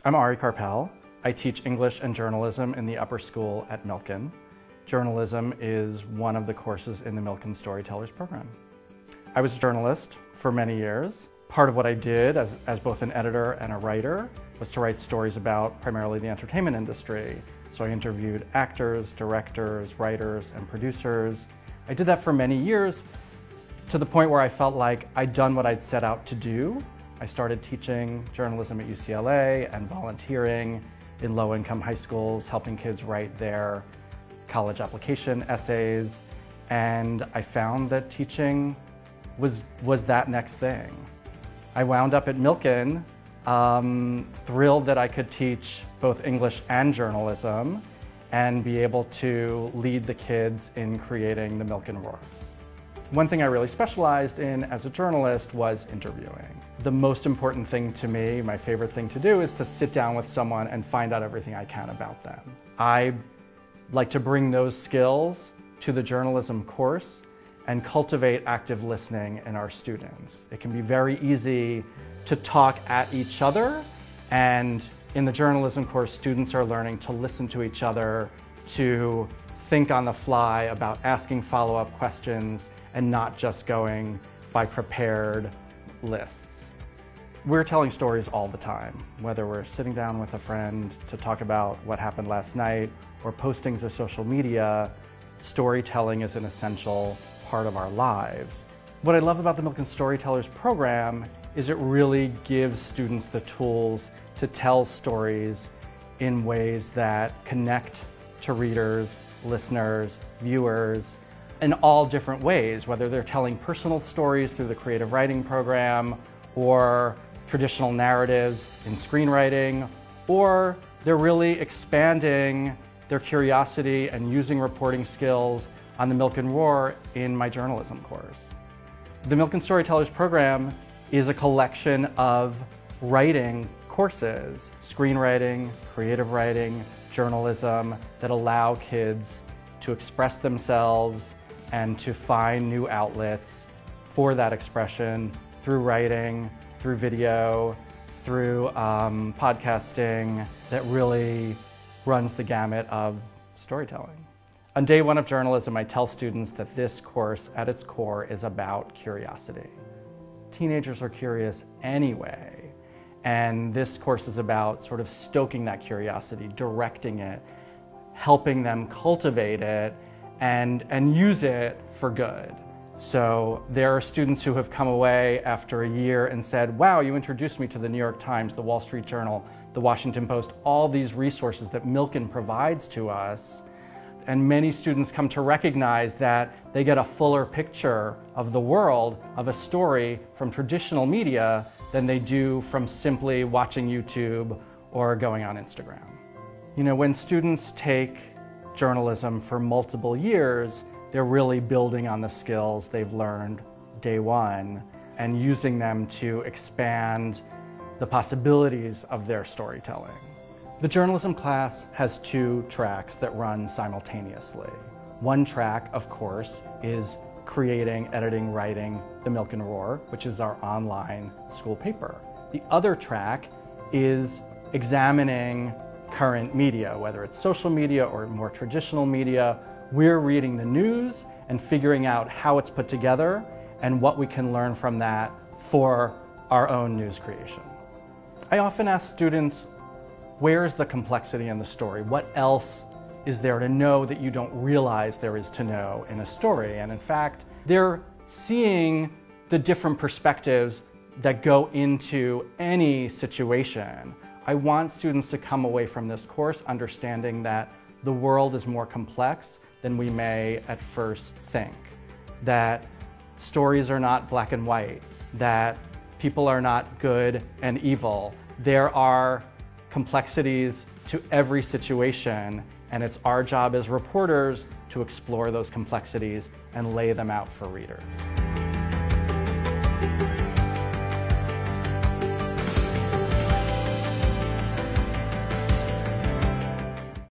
I'm Ari Karpel. I teach English and journalism in the upper school at Milken. Journalism is one of the courses in the Milken Storytellers program. I was a journalist for many years. Part of what I did as both an editor and a writer was to write stories about primarily the entertainment industry. So I interviewed actors, directors, writers, and producers. I did that for many years to the point where I felt like I'd done what I'd set out to do. I started teaching journalism at UCLA and volunteering in low-income high schools, helping kids write their college application essays. And I found that teaching was that next thing. I wound up at Milken, thrilled that I could teach both English and journalism and be able to lead the kids in creating the Milken Roar. One thing I really specialized in as a journalist was interviewing. The most important thing to me, my favorite thing to do, is to sit down with someone and find out everything I can about them. I like to bring those skills to the journalism course and cultivate active listening in our students. It can be very easy to talk at each other, and in the journalism course, students are learning to listen to each other, to think on the fly about asking follow-up questions and not just going by prepared lists. We're telling stories all the time, whether we're sitting down with a friend to talk about what happened last night or posting to social media. Storytelling is an essential part of our lives. What I love about the Milken Storytellers program is it really gives students the tools to tell stories in ways that connect to readers, listeners, viewers, in all different ways, whether they're telling personal stories through the creative writing program or traditional narratives in screenwriting, or they're really expanding their curiosity and using reporting skills on the Milken Roar in my journalism course. The Milken Storytellers program is a collection of writing courses, screenwriting, creative writing, journalism, that allow kids to express themselves and to find new outlets for that expression through writing, through video, through podcasting, that really runs the gamut of storytelling. On day one of journalism, I tell students that this course at its core is about curiosity. Teenagers are curious anyway, and this course is about sort of stoking that curiosity, directing it, helping them cultivate it, and use it for good. So there are students who have come away after a year and said, wow, you introduced me to the New York Times, the Wall Street Journal, the Washington Post, all these resources that Milken provides to us. And many students come to recognize that they get a fuller picture of the world, of a story from traditional media than they do from simply watching YouTube or going on Instagram. You know, when students take journalism for multiple years, they're really building on the skills they've learned day one and using them to expand the possibilities of their storytelling. The journalism class has two tracks that run simultaneously. One track, of course, is creating, editing, writing the Milken Roar, which is our online school paper. The other track is examining current media, whether it's social media or more traditional media. We're reading the news and figuring out how it's put together and what we can learn from that for our own news creation. I often ask students, where's the complexity in the story? What else is there to know that you don't realize there is to know in a story? And in fact, they're seeing the different perspectives that go into any situation. I want students to come away from this course understanding that the world is more complex than we may at first think, that stories are not black and white, that people are not good and evil. There are complexities to every situation, and it's our job as reporters to explore those complexities and lay them out for readers.